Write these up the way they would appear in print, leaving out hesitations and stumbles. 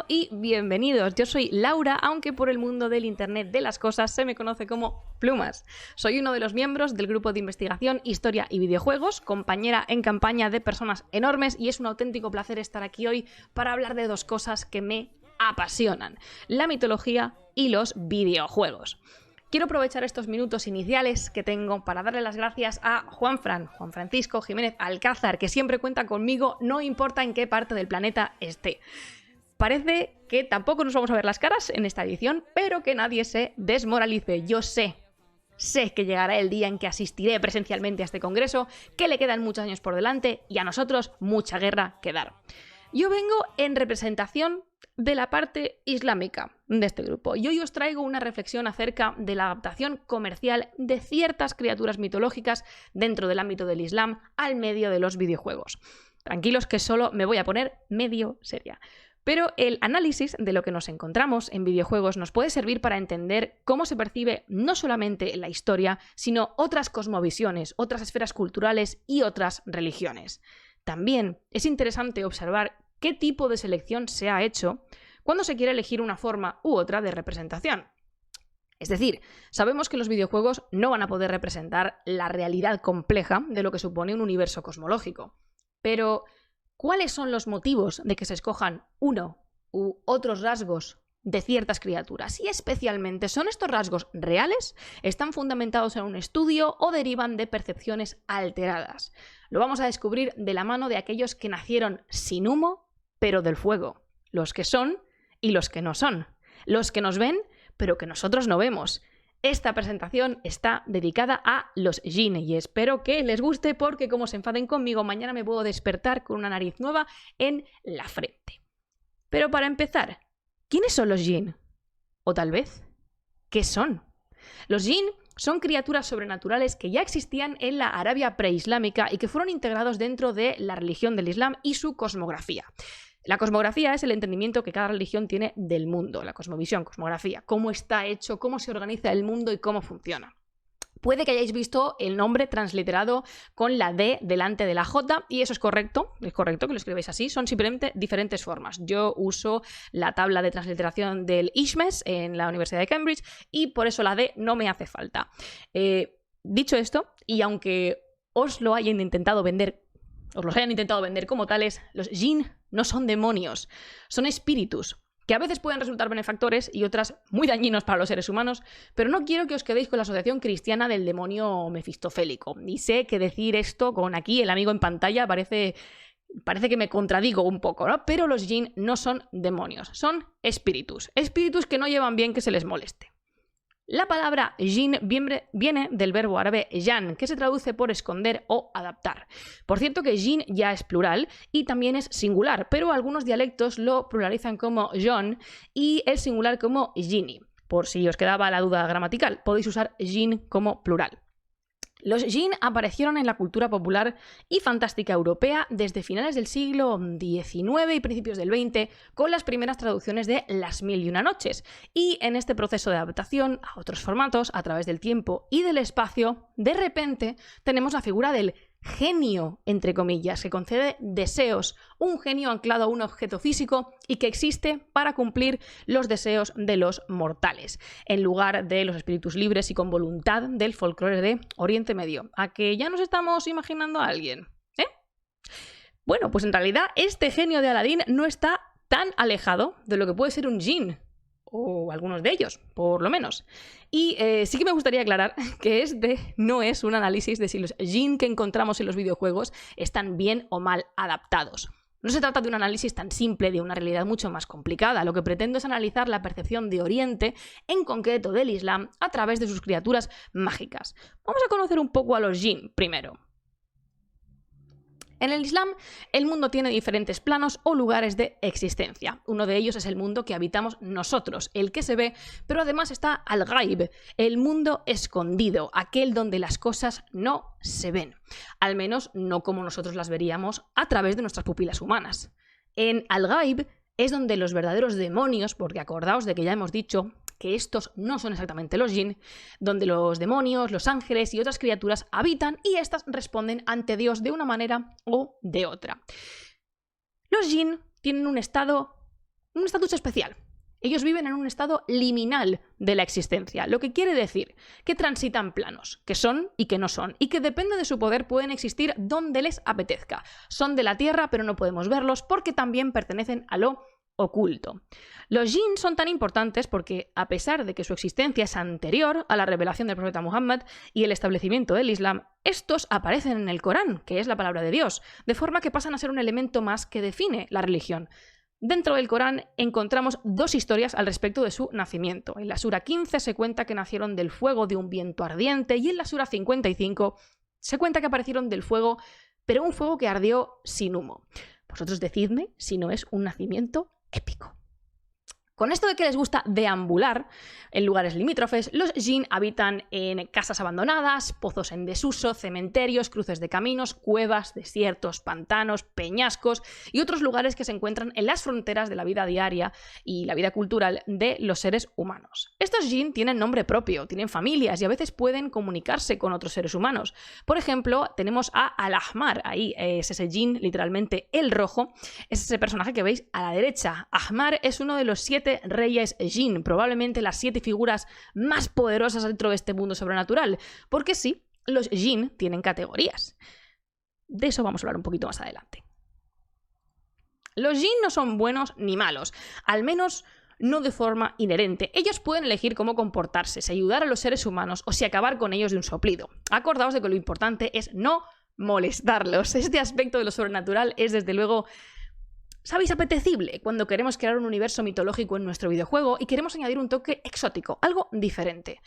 Y bienvenidos, yo soy Laura, aunque por el mundo del Internet de las cosas se me conoce como Plumas. Soy uno de los miembros del grupo de investigación Historia y Videojuegos, compañera en campaña de personas enormes, y es un auténtico placer estar aquí hoy para hablar de dos cosas que me apasionan: la mitología y los videojuegos. Quiero aprovechar estos minutos iniciales que tengo para darle las gracias a Juan Francisco Jiménez Alcázar, que siempre cuenta conmigo, no importa en qué parte del planeta esté. Parece que tampoco nos vamos a ver las caras en esta edición, pero que nadie se desmoralice. Yo sé que llegará el día en que asistiré presencialmente a este congreso, que le quedan muchos años por delante y a nosotros mucha guerra que dar. Yo vengo en representación de la parte islámica de este grupo y hoy os traigo una reflexión acerca de la adaptación comercial de ciertas criaturas mitológicas dentro del ámbito del Islam al medio de los videojuegos. Tranquilos que solo me voy a poner medio seria. Pero el análisis de lo que nos encontramos en videojuegos nos puede servir para entender cómo se percibe no solamente la historia, sino otras cosmovisiones, otras esferas culturales y otras religiones. También es interesante observar qué tipo de selección se ha hecho cuando se quiere elegir una forma u otra de representación. Es decir, sabemos que los videojuegos no van a poder representar la realidad compleja de lo que supone un universo cosmológico. Pero ¿cuáles son los motivos de que se escojan uno u otros rasgos de ciertas criaturas? Y especialmente, ¿son estos rasgos reales? ¿Están fundamentados en un estudio o derivan de percepciones alteradas? Lo vamos a descubrir de la mano de aquellos que nacieron sin humo, pero del fuego. Los que son y los que no son. Los que nos ven, pero que nosotros no vemos. Esta presentación está dedicada a los Jinn y espero que les guste, porque como se enfaden conmigo, mañana me puedo despertar con una nariz nueva en la frente. Pero para empezar, ¿quiénes son los Jinn? O tal vez, ¿qué son? Los Jinn son criaturas sobrenaturales que ya existían en la Arabia preislámica y que fueron integrados dentro de la religión del Islam y su cosmografía. La cosmografía es el entendimiento que cada religión tiene del mundo, la cosmovisión, cosmografía, cómo está hecho, cómo se organiza el mundo y cómo funciona. Puede que hayáis visto el nombre transliterado con la D delante de la J, y eso es correcto que lo escribáis así, son simplemente diferentes formas. Yo uso la tabla de transliteración del ISHMES en la Universidad de Cambridge y por eso la D no me hace falta. Dicho esto, y aunque os los hayan intentado vender como tales, los Jinn no son demonios, son espíritus, que a veces pueden resultar benefactores y otras muy dañinos para los seres humanos, pero no quiero que os quedéis con la asociación cristiana del demonio mefistofélico. Y sé que decir esto con aquí el amigo en pantalla parece que me contradigo un poco, ¿no? Pero los Jinn no son demonios, son espíritus que no llevan bien que se les moleste. La palabra Jinn viene del verbo árabe jan, que se traduce por esconder o adaptar. Por cierto que Jinn ya es plural y también es singular, pero algunos dialectos lo pluralizan como Jon y el singular como Jinni. Por si os quedaba la duda gramatical, podéis usar Jinn como plural. Los Jinn aparecieron en la cultura popular y fantástica europea desde finales del siglo XIX y principios del XX, con las primeras traducciones de Las Mil y una Noches. Y en este proceso de adaptación a otros formatos, a través del tiempo y del espacio, de repente tenemos la figura del genio, entre comillas, que concede deseos, un genio anclado a un objeto físico y que existe para cumplir los deseos de los mortales, en lugar de los espíritus libres y con voluntad del folclore de Oriente Medio. ¿A que ya nos estamos imaginando a alguien? Bueno, pues en realidad este genio de Aladín no está tan alejado de lo que puede ser un Jinn, o algunos de ellos, por lo menos. Y sí que me gustaría aclarar que este no es un análisis de si los Jinn que encontramos en los videojuegos están bien o mal adaptados. No se trata de un análisis tan simple de una realidad mucho más complicada. Lo que pretendo es analizar la percepción de Oriente, en concreto del Islam, a través de sus criaturas mágicas. Vamos a conocer un poco a los Jinn primero. En el Islam, el mundo tiene diferentes planos o lugares de existencia. Uno de ellos es el mundo que habitamos nosotros, el que se ve, pero además está al-Ghaib, el mundo escondido, aquel donde las cosas no se ven. Al menos no como nosotros las veríamos a través de nuestras pupilas humanas. En al-Ghaib es donde los verdaderos demonios, porque acordaos de que ya hemos dicho que estos no son exactamente los Jinn, donde los demonios, los ángeles y otras criaturas habitan y éstas responden ante Dios de una manera o de otra. Los Jinn tienen un estado un estatus especial. Ellos viven en un estado liminal de la existencia, lo que quiere decir que transitan planos, que son y que no son, y que depende de su poder pueden existir donde les apetezca. Son de la Tierra, pero no podemos verlos porque también pertenecen a lo oculto. Los jinn son tan importantes porque, a pesar de que su existencia es anterior a la revelación del profeta Muhammad y el establecimiento del Islam, estos aparecen en el Corán, que es la palabra de Dios, de forma que pasan a ser un elemento más que define la religión. Dentro del Corán encontramos dos historias al respecto de su nacimiento. En la sura 15 se cuenta que nacieron del fuego de un viento ardiente y en la sura 55 se cuenta que aparecieron del fuego, pero un fuego que ardió sin humo. Vosotros decidme si no es un nacimiento épico. Con esto de que les gusta deambular en lugares limítrofes, los jinn habitan en casas abandonadas, pozos en desuso, cementerios, cruces de caminos, cuevas, desiertos, pantanos, peñascos y otros lugares que se encuentran en las fronteras de la vida diaria y la vida cultural de los seres humanos. Estos jinn tienen nombre propio, tienen familias y a veces pueden comunicarse con otros seres humanos. Por ejemplo, tenemos a Al-Ahmar, ahí es ese jinn, literalmente el rojo, es ese personaje que veis a la derecha. Ahmar es uno de los 7 reyes jinn, probablemente las 7 figuras más poderosas dentro de este mundo sobrenatural, porque sí, los jinn tienen categorías. De eso vamos a hablar un poquito más adelante. Los jinn no son buenos ni malos, al menos no de forma inherente. Ellos pueden elegir cómo comportarse, si ayudar a los seres humanos o si acabar con ellos de un soplido. Acordaos de que lo importante es no molestarlos. Este aspecto de lo sobrenatural es desde luego, ¿sabéis?, apetecible cuando queremos crear un universo mitológico en nuestro videojuego y queremos añadir un toque exótico, algo diferente.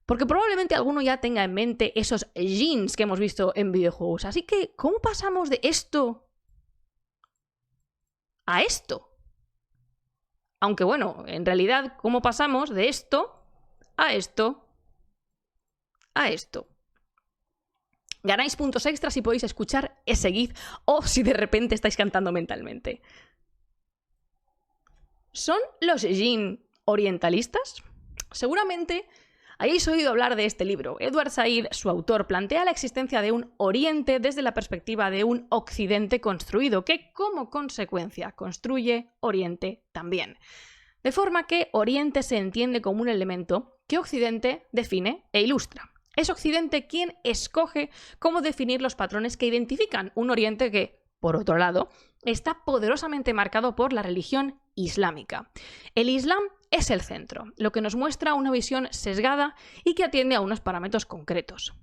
Porque probablemente alguno ya tenga en mente esos jinns que hemos visto en videojuegos. Así que, ¿cómo pasamos de esto a esto? Aunque bueno, en realidad, ¿cómo pasamos de esto a esto a esto? Ganáis puntos extras si podéis escuchar ese GIF o si de repente estáis cantando mentalmente. ¿Son los jinn orientalistas? Seguramente hayáis oído hablar de este libro. Edward Said, su autor, plantea la existencia de un Oriente desde la perspectiva de un Occidente construido, que como consecuencia construye Oriente también. De forma que Oriente se entiende como un elemento que Occidente define e ilustra. Es Occidente quien escoge cómo definir los patrones que identifican un Oriente que, por otro lado, está poderosamente marcado por la religión islámica. El Islam es el centro, lo que nos muestra una visión sesgada y que atiende a unos parámetros concretos.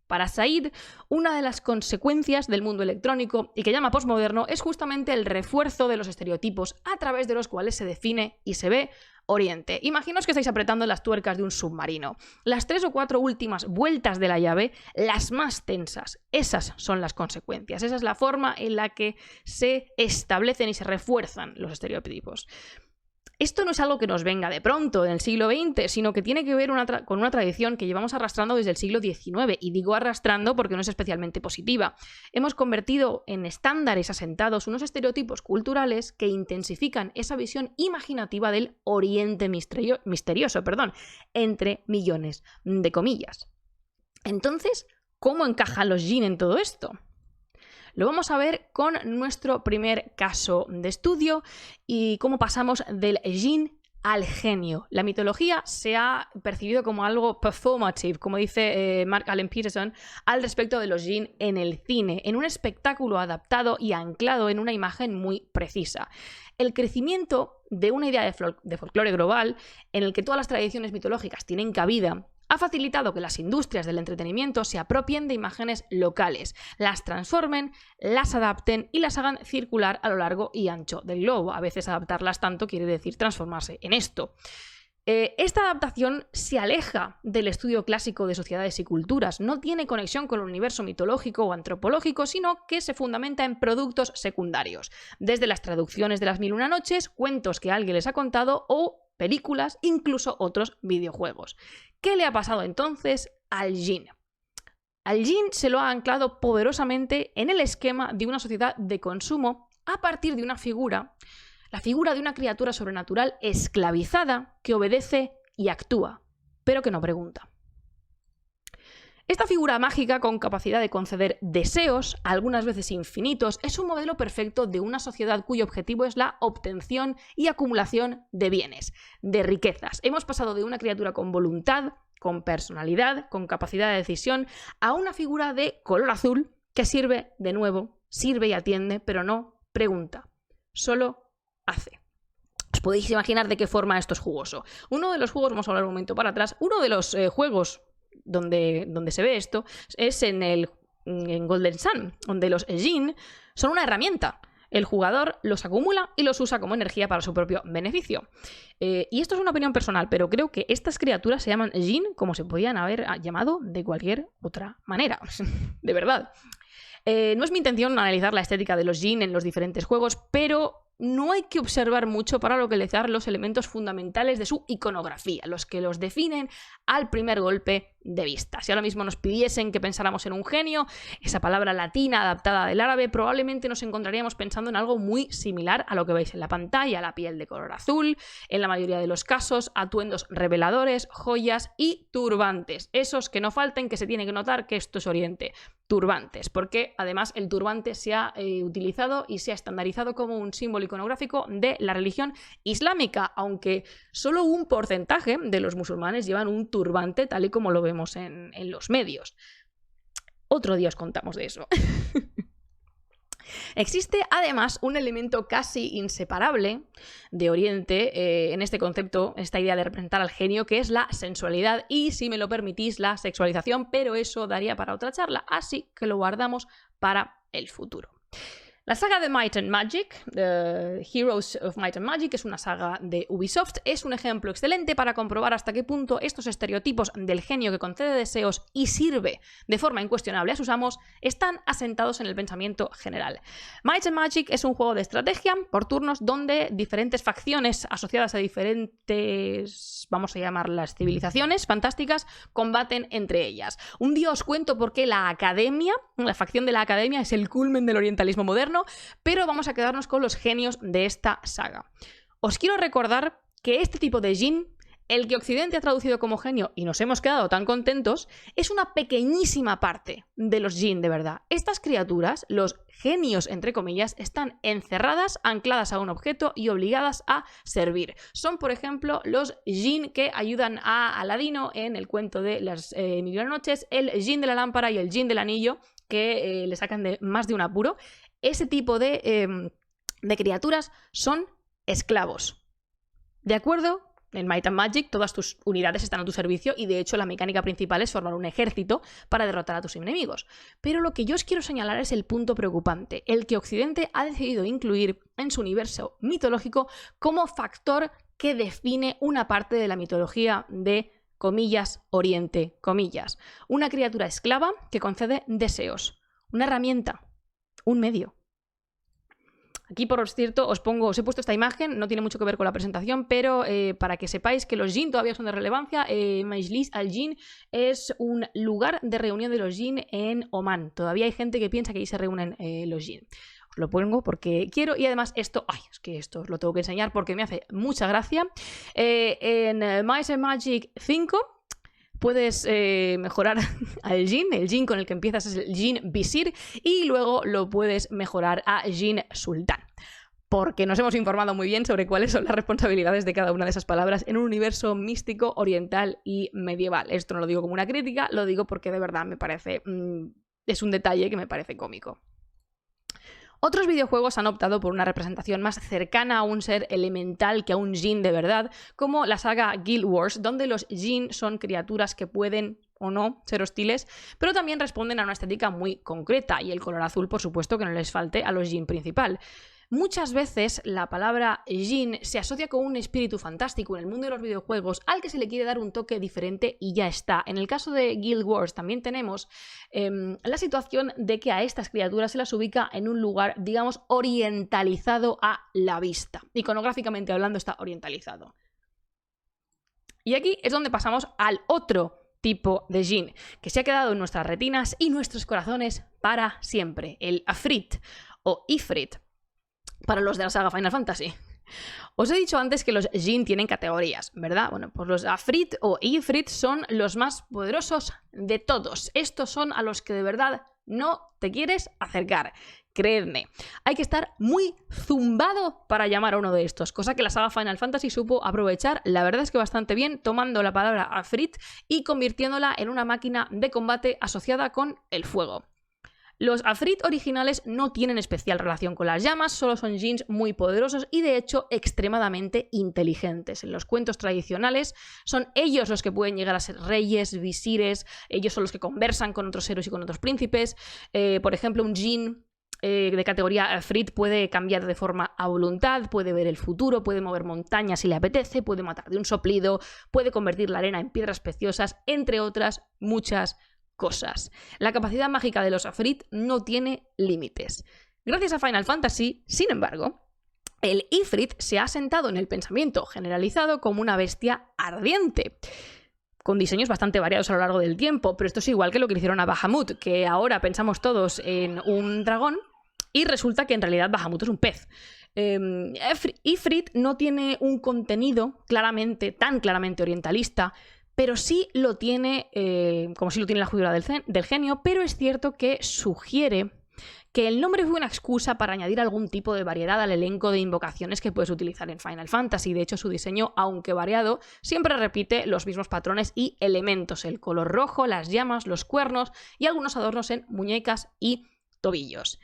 Para Said, una de las consecuencias del mundo electrónico y que llama posmoderno es justamente el refuerzo de los estereotipos a través de los cuales se define y se ve Oriente. Imaginaos que estáis apretando las tuercas de un submarino. Las 3 o 4 últimas vueltas de la llave, las más tensas, esas son las consecuencias. Esa es la forma en la que se establecen y se refuerzan los estereotipos. Esto no es algo que nos venga de pronto, en el siglo XX, sino que tiene que ver con una tradición que llevamos arrastrando desde el siglo XIX, y digo arrastrando porque no es especialmente positiva. Hemos convertido en estándares asentados unos estereotipos culturales que intensifican esa visión imaginativa del Oriente misterioso, entre millones de comillas. Entonces, ¿cómo encajan los jinn en todo esto? Lo vamos a ver con nuestro primer caso de estudio y cómo pasamos del jinn al genio. La mitología se ha percibido como algo performative, como dice Mark Allen Peterson, al respecto de los jinn en el cine, en un espectáculo adaptado y anclado en una imagen muy precisa. El crecimiento de una idea de folclore global, en el que todas las tradiciones mitológicas tienen cabida, ha facilitado que las industrias del entretenimiento se apropien de imágenes locales, las transformen, las adapten y las hagan circular a lo largo y ancho del globo. A veces adaptarlas tanto quiere decir transformarse en esto. Esta adaptación se aleja del estudio clásico de sociedades y culturas, no tiene conexión con el universo mitológico o antropológico, sino que se fundamenta en productos secundarios, desde las traducciones de las 1001 noches, cuentos que alguien les ha contado o películas, incluso otros videojuegos. ¿Qué le ha pasado entonces al jinn? Al jinn se lo ha anclado poderosamente en el esquema de una sociedad de consumo a partir de una figura, la figura de una criatura sobrenatural esclavizada que obedece y actúa, pero que no pregunta. Esta figura mágica con capacidad de conceder deseos, algunas veces infinitos, es un modelo perfecto de una sociedad cuyo objetivo es la obtención y acumulación de bienes, de riquezas. Hemos pasado de una criatura con voluntad, con personalidad, con capacidad de decisión, a una figura de color azul que sirve, de nuevo, sirve y atiende, pero no pregunta, solo hace. Os podéis imaginar de qué forma esto es jugoso. Uno de los juegos, vamos a hablar un momento para atrás, uno de los juegos donde se ve esto es en Golden Sun, donde los Djinn son una herramienta. El jugador los acumula y los usa como energía para su propio beneficio. Y esto es una opinión personal, pero creo que estas criaturas se llaman Djinn como se podían haber llamado de cualquier otra manera. De verdad. No es mi intención analizar la estética de los Djinn en los diferentes juegos, pero no hay que observar mucho para localizar los elementos fundamentales de su iconografía, los que los definen al primer golpe de vista. Si ahora mismo nos pidiesen que pensáramos en un genio, esa palabra latina adaptada del árabe, probablemente nos encontraríamos pensando en algo muy similar a lo que veis en la pantalla: la piel de color azul, en la mayoría de los casos, atuendos reveladores, joyas y turbantes. Esos que no falten, que se tiene que notar que esto es Oriente. Turbantes, porque además el turbante se ha utilizado y se ha estandarizado como un símbolo iconográfico de la religión islámica, aunque solo un porcentaje de los musulmanes llevan un turbante tal y como lo vemos en los medios. Otro día os contamos de eso. Existe además un elemento casi inseparable de Oriente en este concepto, esta idea de representar al genio, que es la sensualidad y, si me lo permitís, la sexualización, pero eso daría para otra charla, así que lo guardamos para el futuro. La saga de Might and Magic, Heroes of Might and Magic, es una saga de Ubisoft, es un ejemplo excelente para comprobar hasta qué punto estos estereotipos del genio que concede deseos y sirve de forma incuestionable a sus amos están asentados en el pensamiento general. Might and Magic es un juego de estrategia por turnos donde diferentes facciones asociadas a diferentes, vamos a llamarlas civilizaciones fantásticas, combaten entre ellas. Un día os cuento por qué la Academia, la facción de la Academia, es el culmen del orientalismo moderno, pero vamos a quedarnos con los genios de esta saga. Os quiero recordar que este tipo de Djinn, el que Occidente ha traducido como genio y nos hemos quedado tan contentos, es una pequeñísima parte de los Djinn de verdad. Estas criaturas, los genios entre comillas, están encerradas, ancladas a un objeto y obligadas a servir. Son, por ejemplo, los Djinn que ayudan a Aladino en el cuento de las Mil y una noches, el Djinn de la lámpara y el Djinn del anillo, que le sacan de más de un apuro. Ese tipo de criaturas son esclavos. ¿De acuerdo? En Might and Magic todas tus unidades están a tu servicio y de hecho la mecánica principal es formar un ejército para derrotar a tus enemigos. Pero lo que yo os quiero señalar es el punto preocupante, el que Occidente ha decidido incluir en su universo mitológico como factor que define una parte de la mitología de, comillas, Oriente, comillas. Una criatura esclava que concede deseos, una herramienta, un medio. Aquí, por cierto, os he puesto esta imagen, no tiene mucho que ver con la presentación, pero para que sepáis que los Djinn todavía son de relevancia, Majlis al-Djinn es un lugar de reunión de los Djinn en Omán. Todavía hay gente que piensa que ahí se reúnen los Djinn. Os lo pongo porque quiero, y además esto, es que esto os lo tengo que enseñar porque me hace mucha gracia. En Might and Magic 5 puedes mejorar al Djinn. El Djinn con el que empiezas es el Djinn Visir y luego lo puedes mejorar a Djinn Sultán. Porque nos hemos informado muy bien sobre cuáles son las responsabilidades de cada una de esas palabras en un universo místico, oriental y medieval. Esto no lo digo como una crítica, lo digo porque de verdad me parece... es un detalle que me parece cómico. Otros videojuegos han optado por una representación más cercana a un ser elemental que a un Djinn de verdad, como la saga Guild Wars, donde los Djinn son criaturas que pueden o no ser hostiles, pero también responden a una estética muy concreta, y el color azul, por supuesto, que no les falte a los Djinn principal. Muchas veces la palabra Djinn se asocia con un espíritu fantástico en el mundo de los videojuegos al que se le quiere dar un toque diferente y ya está. En el caso de Guild Wars también tenemos la situación de que a estas criaturas se las ubica en un lugar, digamos, orientalizado a la vista. Iconográficamente hablando está orientalizado. Y aquí es donde pasamos al otro tipo de Djinn, que se ha quedado en nuestras retinas y nuestros corazones para siempre, el Afrit o Ifrit, para los de la saga Final Fantasy. Os he dicho antes que los Jinn tienen categorías, ¿verdad? Bueno, pues los Afrit o Ifrit son los más poderosos de todos. Estos son a los que de verdad no te quieres acercar. Creedme, hay que estar muy zumbado para llamar a uno de estos, cosa que la saga Final Fantasy supo aprovechar, la verdad es que bastante bien, tomando la palabra Afrit y convirtiéndola en una máquina de combate asociada con el fuego. Los Afrit originales no tienen especial relación con las llamas, solo son Jinns muy poderosos y de hecho extremadamente inteligentes. En los cuentos tradicionales son ellos los que pueden llegar a ser reyes, visires, ellos son los que conversan con otros héroes y con otros príncipes. Por ejemplo, un Jinn de categoría Afrit puede cambiar de forma a voluntad, puede ver el futuro, puede mover montañas si le apetece, puede matar de un soplido, puede convertir la arena en piedras preciosas, entre otras muchas cosas. La capacidad mágica de los Afrit no tiene límites. Gracias a Final Fantasy, sin embargo, el Ifrit se ha asentado en el pensamiento generalizado como una bestia ardiente, con diseños bastante variados a lo largo del tiempo, pero esto es igual que lo que le hicieron a Bahamut, que ahora pensamos todos en un dragón y resulta que en realidad Bahamut es un pez. Ifrit no tiene un contenido tan claramente orientalista, pero sí lo tiene, como sí lo tiene la figura del genio, pero es cierto que sugiere que el nombre fue una excusa para añadir algún tipo de variedad al elenco de invocaciones que puedes utilizar en Final Fantasy. De hecho, su diseño, aunque variado, siempre repite los mismos patrones y elementos: el color rojo, las llamas, los cuernos y algunos adornos en muñecas y tobillos.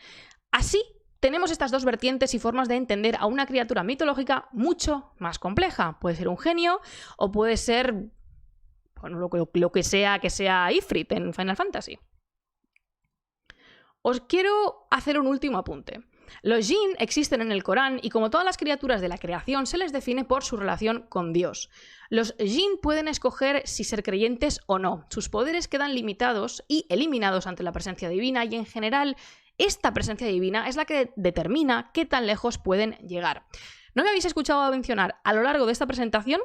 Así, tenemos estas dos vertientes y formas de entender a una criatura mitológica mucho más compleja. Puede ser un genio o puede ser, bueno, lo que sea Ifrit en Final Fantasy. Os quiero hacer un último apunte. Los Jinn existen en el Corán y, como todas las criaturas de la creación, se les define por su relación con Dios. Los Jinn pueden escoger si ser creyentes o no. Sus poderes quedan limitados y eliminados ante la presencia divina y, en general, esta presencia divina es la que determina qué tan lejos pueden llegar. ¿No me habéis escuchado mencionar a lo largo de esta presentación?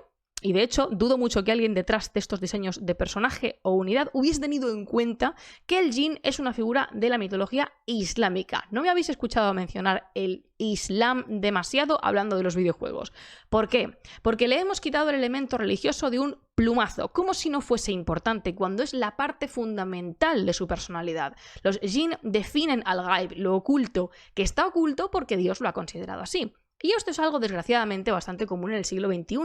Y de hecho, dudo mucho que alguien detrás de estos diseños de personaje o unidad hubiese tenido en cuenta que el Jinn es una figura de la mitología islámica. No me habéis escuchado mencionar el Islam demasiado hablando de los videojuegos. ¿Por qué? Porque le hemos quitado el elemento religioso de un plumazo, como si no fuese importante, cuando es la parte fundamental de su personalidad. Los Jinn definen al Ghaib, lo oculto, que está oculto porque Dios lo ha considerado así. Y esto es algo desgraciadamente bastante común en el siglo XXI.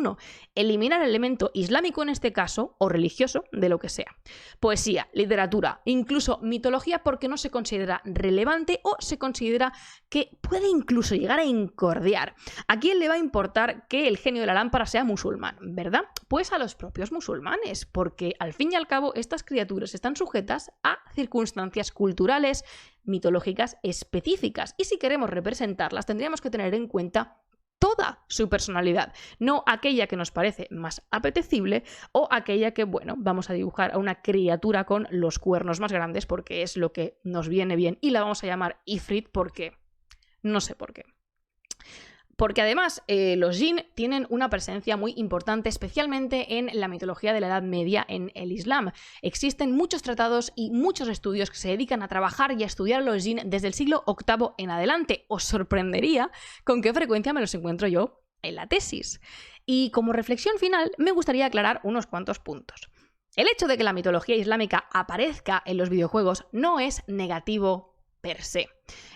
Eliminar el elemento islámico en este caso, o religioso, de lo que sea. Poesía, literatura, incluso mitología, porque no se considera relevante o se considera que puede incluso llegar a incordiar. ¿A quién le va a importar que el genio de la lámpara sea musulmán, verdad? Pues a los propios musulmanes, porque al fin y al cabo estas criaturas están sujetas a circunstancias culturales, mitológicas específicas, y si queremos representarlas tendríamos que tener en cuenta toda su personalidad, no aquella que nos parece más apetecible o aquella que, bueno, vamos a dibujar a una criatura con los cuernos más grandes porque es lo que nos viene bien y la vamos a llamar Ifrit porque no sé por qué. Porque además los Jinn tienen una presencia muy importante, especialmente en la mitología de la Edad Media en el Islam. Existen muchos tratados y muchos estudios que se dedican a trabajar y a estudiar a los Jinn desde el siglo VIII en adelante. Os sorprendería con qué frecuencia me los encuentro yo en la tesis. Y como reflexión final me gustaría aclarar unos cuantos puntos. El hecho de que la mitología islámica aparezca en los videojuegos no es negativo per se.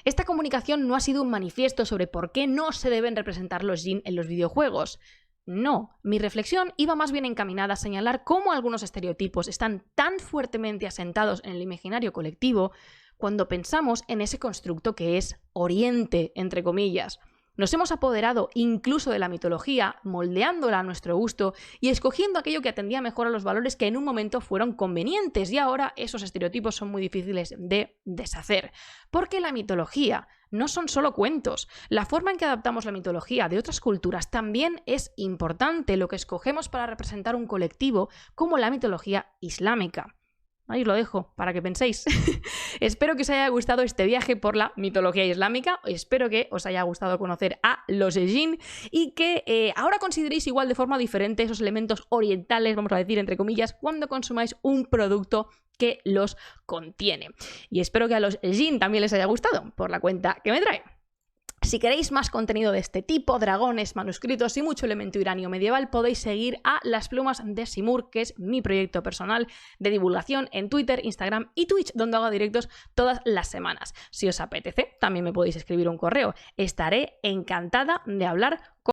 Esta comunicación no ha sido un manifiesto sobre por qué no se deben representar los Jinn en los videojuegos. No, mi reflexión iba más bien encaminada a señalar cómo algunos estereotipos están tan fuertemente asentados en el imaginario colectivo cuando pensamos en ese constructo que es Oriente, entre comillas. Nos hemos apoderado incluso de la mitología, moldeándola a nuestro gusto y escogiendo aquello que atendía mejor a los valores que en un momento fueron convenientes, y ahora esos estereotipos son muy difíciles de deshacer. Porque la mitología no son solo cuentos. La forma en que adaptamos la mitología de otras culturas también es importante, lo que escogemos para representar un colectivo como la mitología islámica. Ahí os lo dejo, para que penséis. Espero que os haya gustado este viaje por la mitología islámica. Espero que os haya gustado conocer a los Jinn y que ahora consideréis igual de forma diferente esos elementos orientales, vamos a decir entre comillas, cuando consumáis un producto que los contiene. Y espero que a los Jinn también les haya gustado, por la cuenta que me trae. Si queréis más contenido de este tipo, dragones, manuscritos y mucho elemento iranio medieval, podéis seguir a Las Plumas de Simur, que es mi proyecto personal de divulgación en Twitter, Instagram y Twitch, donde hago directos todas las semanas. Si os apetece, también me podéis escribir un correo. Estaré encantada de hablar con